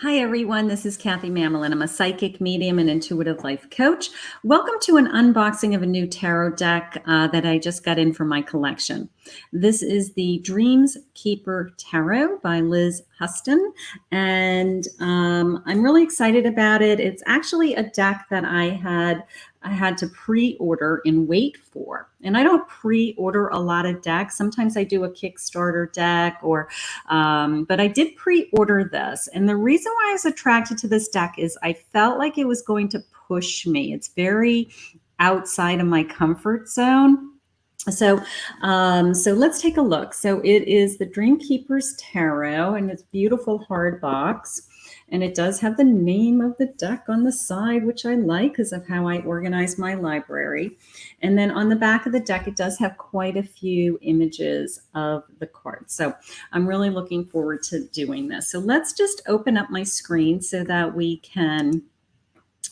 Hi, everyone. This is Kathy Mamolen. I'm a psychic medium and intuitive life coach. Welcome to an unboxing of a new tarot deck that I just got in for my collection. This is the Dreamkeepers Tarot by Liz Huston, and I'm really excited about it. It's actually a deck that I had to pre-order and wait for. And I don't pre-order a lot of decks. Sometimes I do a Kickstarter deck but I did pre-order this. And the reason why I was attracted to this deck is I felt like it was going to push me. It's very outside of my comfort zone. So let's take a look. So it is the Dreamkeepers Tarot, and it's beautiful hard box. And it does have the name of the deck on the side, which I like because of how I organize my library. And then on the back of the deck, it does have quite a few images of the cards. So I'm really looking forward to doing this. So let's just open up my screen so that we can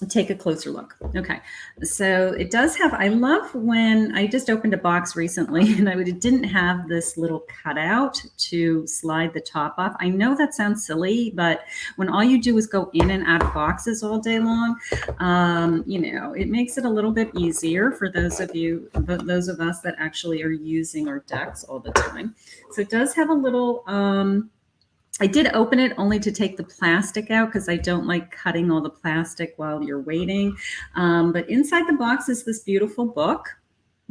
take a closer look. Okay, so it does have, I love when I just opened a box recently and it didn't have this little cutout to slide the top off. I know that sounds silly, but when all you do is go in and out of boxes all day long, it makes it a little bit easier for those of us that actually are using our decks all the time. So it does have a little, I did open it only to take the plastic out because I don't like cutting all the plastic while you're waiting. But inside the box is this beautiful book.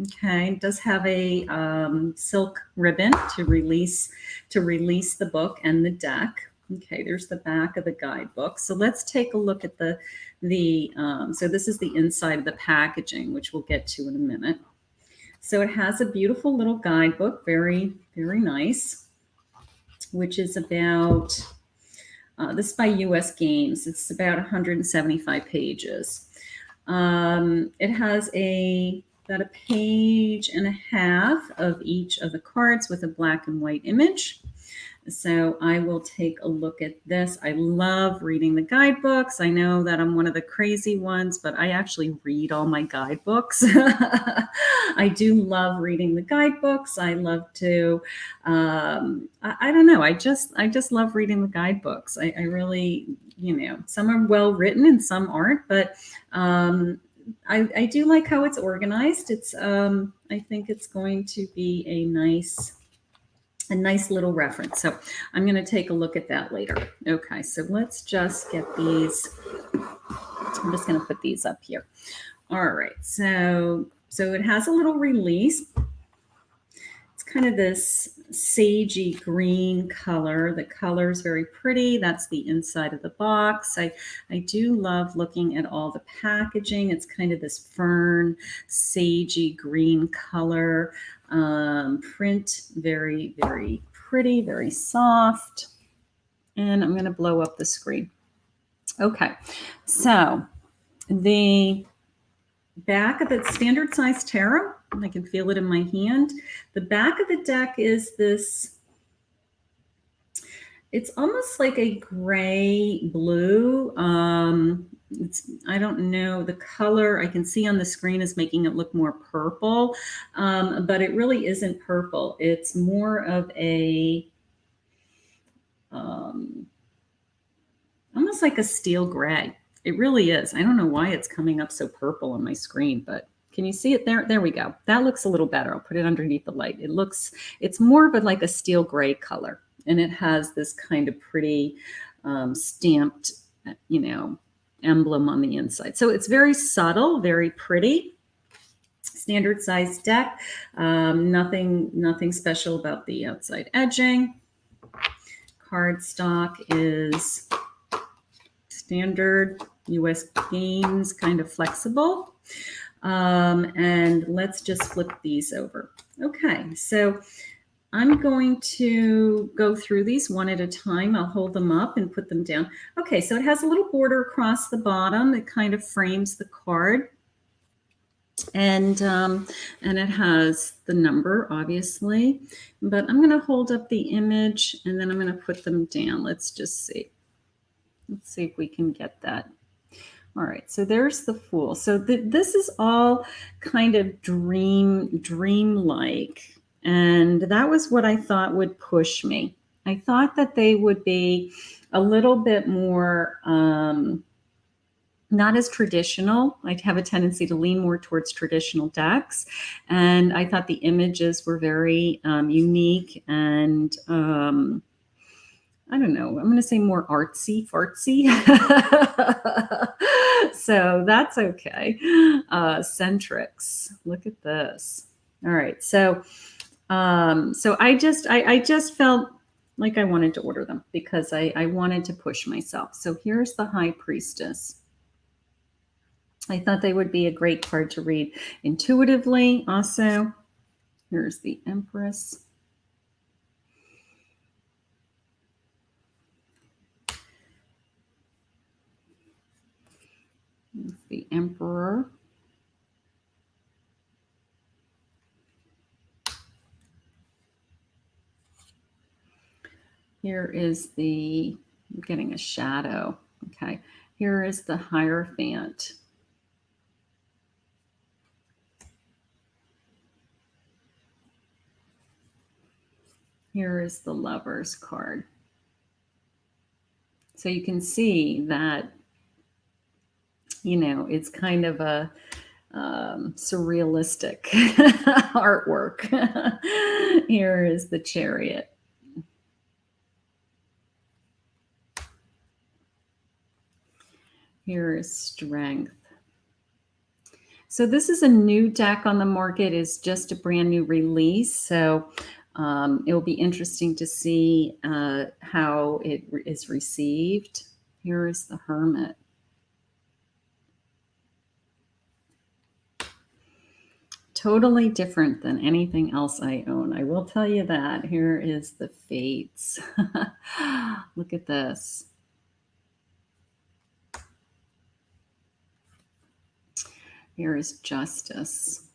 Okay, it does have a silk ribbon to release the book and the deck. Okay, there's the back of the guidebook. So let's take a look at so this is the inside of the packaging, which we'll get to in a minute. So it has a beautiful little guidebook, very, very nice, which is about, this is by US Games. It's about 175 pages. It has about a page and a half of each of the cards with a black and white image. So I will take a look at this. I love reading the guidebooks. I know that I'm one of the crazy ones, but I actually read all my guidebooks. I do love reading the guidebooks. I love to, I don't know. I just love reading the guidebooks. I really, some are well written and some aren't, but I do like how it's organized. It's, I think it's going to be a nice little reference. So I'm going to take a look at that later. Okay, so let's just get these. I'm just going to put these up here. All right, so it has a little release. It's kind of this sagey green color. The color is very pretty. That's the inside of the box. I do love looking at all the packaging. It's kind of this fern, sagey green color. Print, very, very pretty, very soft. And I'm going to blow up the screen. Okay, so the back of the standard size tarot, I can feel it in my hand. The back of the deck is this, it's almost like a gray blue. I don't know, the color I can see on the screen is making it look more purple, but it really isn't purple. It's more of a, almost like a steel gray. It really is. I don't know why it's coming up so purple on my screen, but can you see it there? There we go. That looks a little better. I'll put it underneath the light. It's more of like a steel gray color, and it has this kind of pretty stamped, emblem on the inside. So it's very subtle, very pretty. Standard size deck. Nothing special about the outside edging. Cardstock is standard US Games, kind of flexible. And let's just flip these over. Okay, so I'm going to go through these one at a time. I'll hold them up and put them down. Okay, so it has a little border across the bottom that kind of frames the card. And it has the number, obviously. But I'm going to hold up the image, and then I'm going to put them down. Let's just see. Let's see if we can get that. All right, so there's the Fool. So this is all kind of dreamlike. And that was what I thought would push me. I thought that they would be a little bit more, not as traditional. I'd have a tendency to lean more towards traditional decks. And I thought the images were very unique and I don't know, I'm going to say more artsy fartsy. So that's okay. Centrics. Look at this. All right. So I just felt like I wanted to order them because I wanted to push myself. So here's the High Priestess. I thought they would be a great card to read intuitively. Also, here's the Empress. The Emperor. Here is I'm getting a shadow. Okay. Here is the Hierophant. Here is the Lovers card. So you can see that, it's kind of a surrealistic artwork. Here is the Chariot. Here is Strength. So this is a new deck on the market. It's just a brand new release. So it will be interesting to see how it is received. Here is the Hermit. Totally different than anything else I own. I will tell you that. Here is the Fates. Look at this. Here is Justice.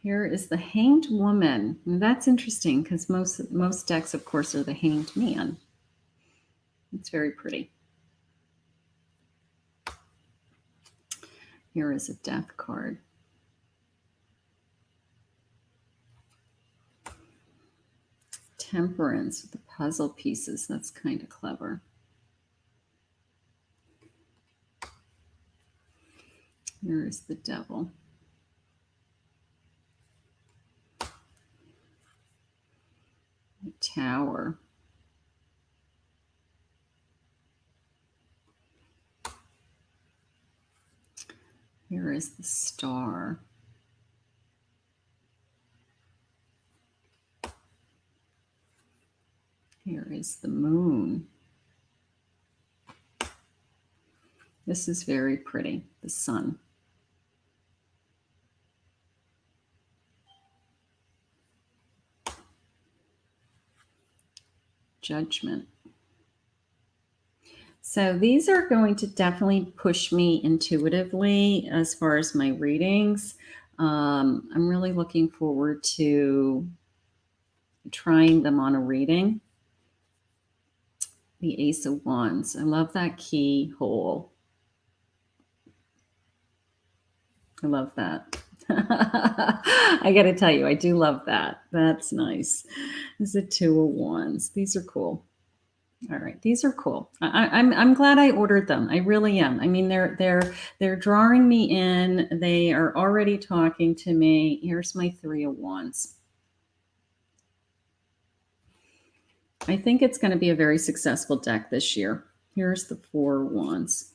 Here is the Hanged Woman. And that's interesting because most decks, of course, are the Hanged Man. It's very pretty. Here is a Death card. Temperance with the puzzle pieces. That's kind of clever. Here is the Devil. The Tower. Here is the Star. Here is the Moon. This is very pretty, the Sun. Judgment. So these are going to definitely push me intuitively as far as my readings. I'm really looking forward to trying them on a reading. The Ace of Wands. I love that keyhole. I love that. I got to tell you, I do love that. That's nice. This is a Two of Wands. These are cool. All right, these are cool. I'm glad I ordered them. I really am. I mean, they're drawing me in. They are already talking to me. Here's my Three of Wands. I think it's going to be a very successful deck this year. Here's the Four of Wands.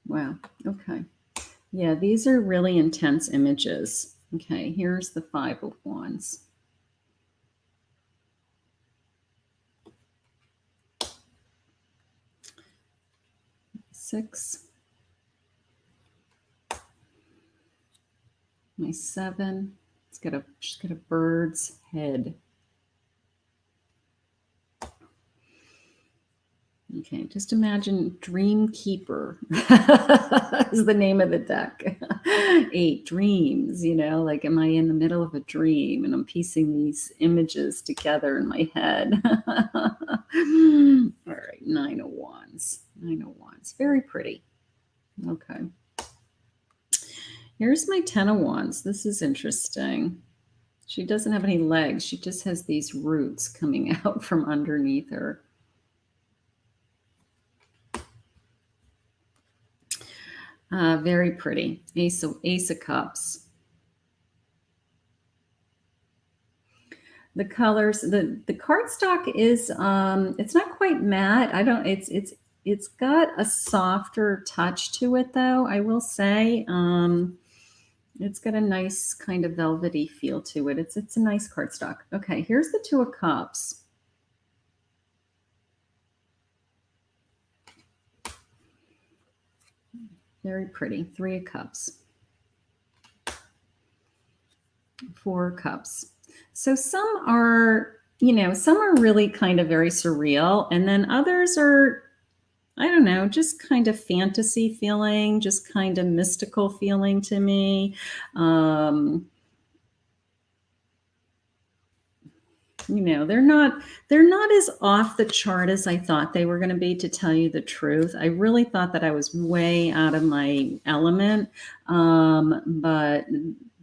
Wow. Okay. Yeah, these are really intense images. Okay, here's the Five of Wands. Six. My Seven. She's got a bird's head. Okay, just imagine Dreamkeeper is the name of the deck. 8 dreams, like am I in the middle of a dream and I'm piecing these images together in my head. All right, Nine of Wands. Nine of Wands. Very pretty. Okay. Here's my 10 of Wands. This is interesting. She doesn't have any legs. She just has these roots coming out from underneath her. Very pretty. Ace of Cups. The colors, the cardstock is it's not quite matte. It's got a softer touch to it though, I will say. It's got a nice kind of velvety feel to it. It's a nice cardstock. Okay, here's the Two of Cups. Very pretty. Three of Cups. Four of Cups. So some are, some are really kind of very surreal, and then others are, I don't know, just kind of fantasy feeling, just kind of mystical feeling to me. They're not as off the chart as I thought they were going to be, to tell you the truth. I really thought that I was way out of my element, but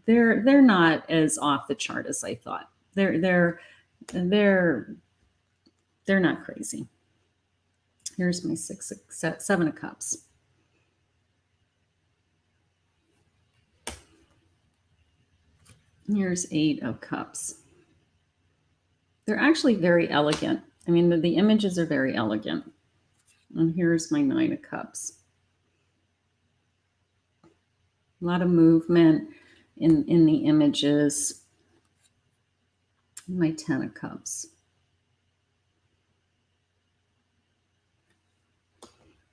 they're not as off the chart as I thought. They're not crazy. Here's my Seven of Cups. Here's Eight of Cups. They're actually very elegant. I mean, the images are very elegant. And here's my Nine of Cups. A lot of movement in the images. My Ten of Cups.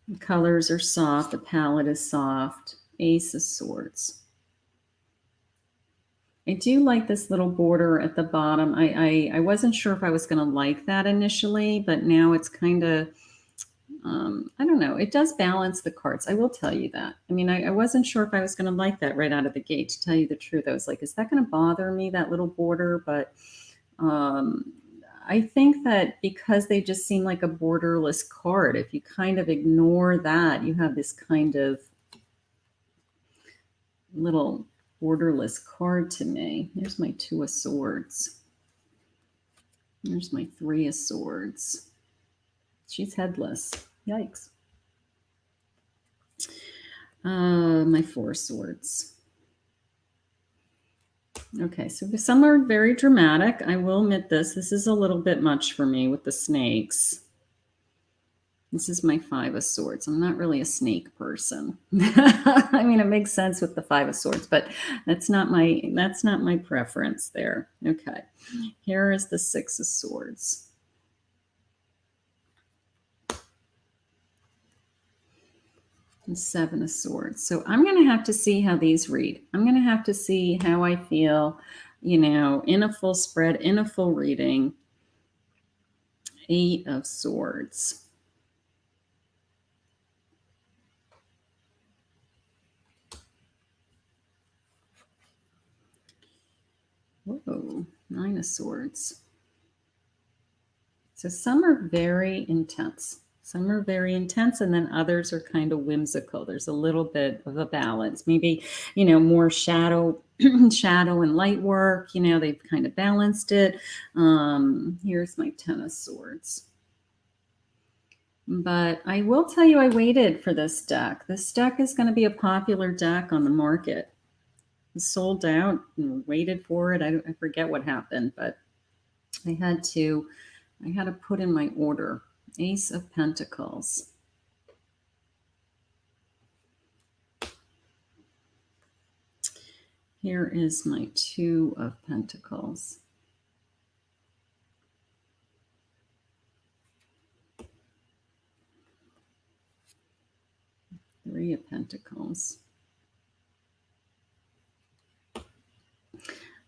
The colors are soft. The palette is soft. Ace of Swords. I do like this little border at the bottom. I wasn't sure if I was going to like that initially, but now it's kind of, I don't know. It does balance the cards. I will tell you that. I mean, I wasn't sure if I was going to like that right out of the gate, to tell you the truth. I was like, is that going to bother me, that little border? But I think that because they just seem like a borderless card, if you kind of ignore that, you have this kind of little borderless card to me. Here's my Two of Swords. Here's my Three of Swords. She's headless. Yikes. My Four of Swords. Okay, so some are very dramatic. I will admit this. This is a little bit much for me with the snakes. This is my Five of Swords. I'm not really a snake person. I mean, it makes sense with the Five of Swords, but that's not my preference there. Okay. Here is the Six of Swords. And Seven of Swords. So I'm going to have to see how these read. I'm going to have to see how I feel, in a full spread, in a full reading. Eight of Swords. Whoa, Nine of Swords. So some are very intense. Some are very intense, and then others are kind of whimsical. There's a little bit of a balance. Maybe, more shadow and light work. They've kind of balanced it. Here's my Ten of Swords. But I will tell you, I waited for this deck. This deck is going to be a popular deck on the market. It's sold out and waited for it. I forget what happened, but I had to put in my order. Ace of Pentacles. Here is my Two of Pentacles. Three of Pentacles.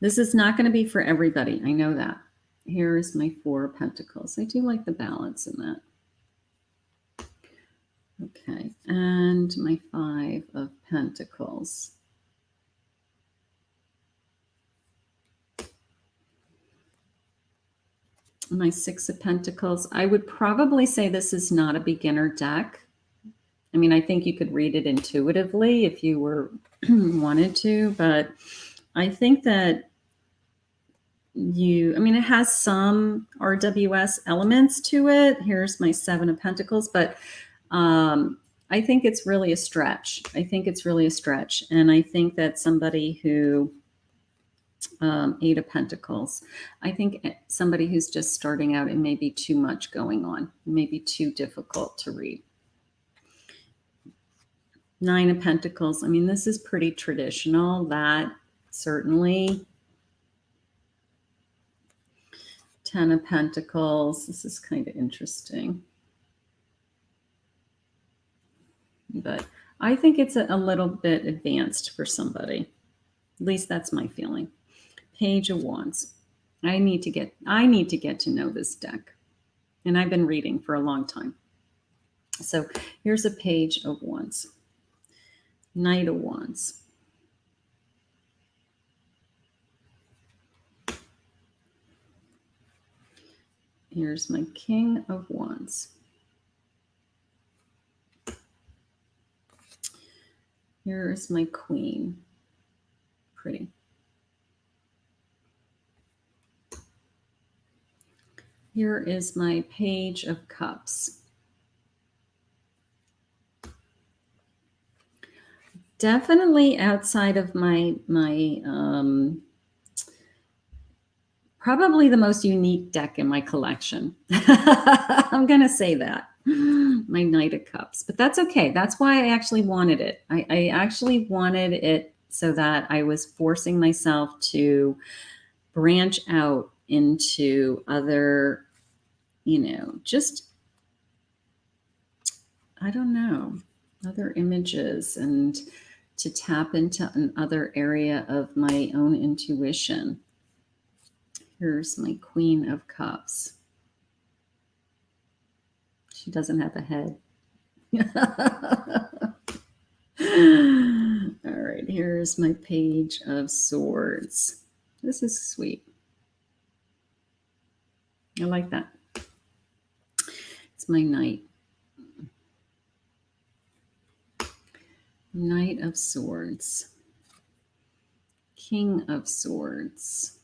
This is not going to be for everybody. I know that. Here is my Four of Pentacles. I do like the balance in that. Okay, and my Five of Pentacles. My Six of Pentacles. I would probably say this is not a beginner deck. I mean, I think you could read it intuitively if you were wanted to, but I think that I mean, it has some RWS elements to it. Here's my Seven of Pentacles, but I think it's really a stretch. I think it's really a stretch. And I think that somebody who, Eight of Pentacles, I think somebody who's just starting out, it may be too much going on, it may be too difficult to read. Nine of Pentacles, I mean, this is pretty traditional, that certainly. Ten of Pentacles, this is kind of interesting. But I think it's a little bit advanced for somebody. At least that's my feeling. Page of Wands. I need to get to know this deck. And I've been reading for a long time. So here's a Page of Wands. Knight of Wands. Here's my King of Wands. Here's my Queen. Pretty. Here is my Page of Cups. Definitely outside of my probably the most unique deck in my collection. I'm going to say that. My Knight of Cups. But that's okay. That's why I actually wanted it. I actually wanted it so that I was forcing myself to branch out into other, just, I don't know, other images, and to tap into another area of my own intuition. Here's my Queen of Cups. She doesn't have a head. All right, here's my Page of Swords. This is sweet. I like that. It's my Knight. Knight of Swords. King of Swords.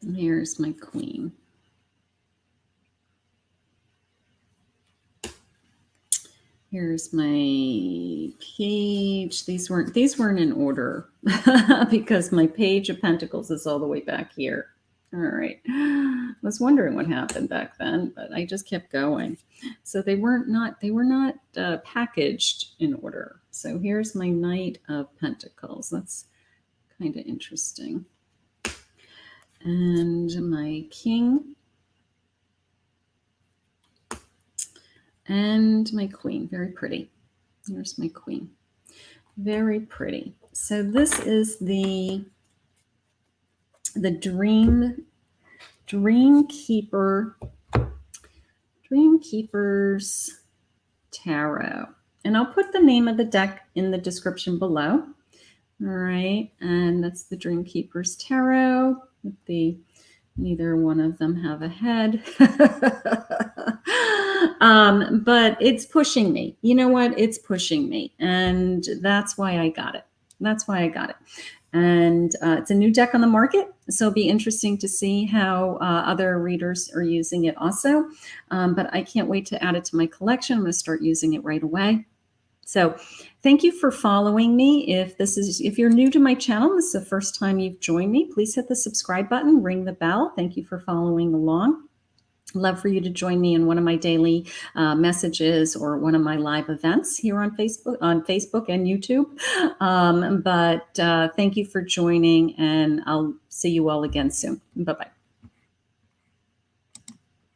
And here's my Queen. Here's my Page. These weren't in order because my Page of Pentacles is all the way back here. All right. I was wondering what happened back then, but I just kept going. So they were not packaged in order. So here's my Knight of Pentacles. That's kind of interesting. And my King. And my Queen, very pretty. Here's my Queen, very pretty. So this is the Dreamkeepers Tarot. And I'll put the name of the deck in the description below. All right, and that's the Dreamkeepers Tarot. Neither one of them have a head. But it's pushing me. You know what? It's pushing me. And that's why I got it. And it's a new deck on the market. So it'll be interesting to see how other readers are using it also. But I can't wait to add it to my collection. I'm going to start using it right away. So thank you for following me. If you're new to my channel, this is the first time you've joined me, please hit the subscribe button, ring the bell. Thank you for following along. Love for you to join me in one of my daily messages or one of my live events here on Facebook and YouTube. But thank you for joining, and I'll see you all again soon. Bye-bye.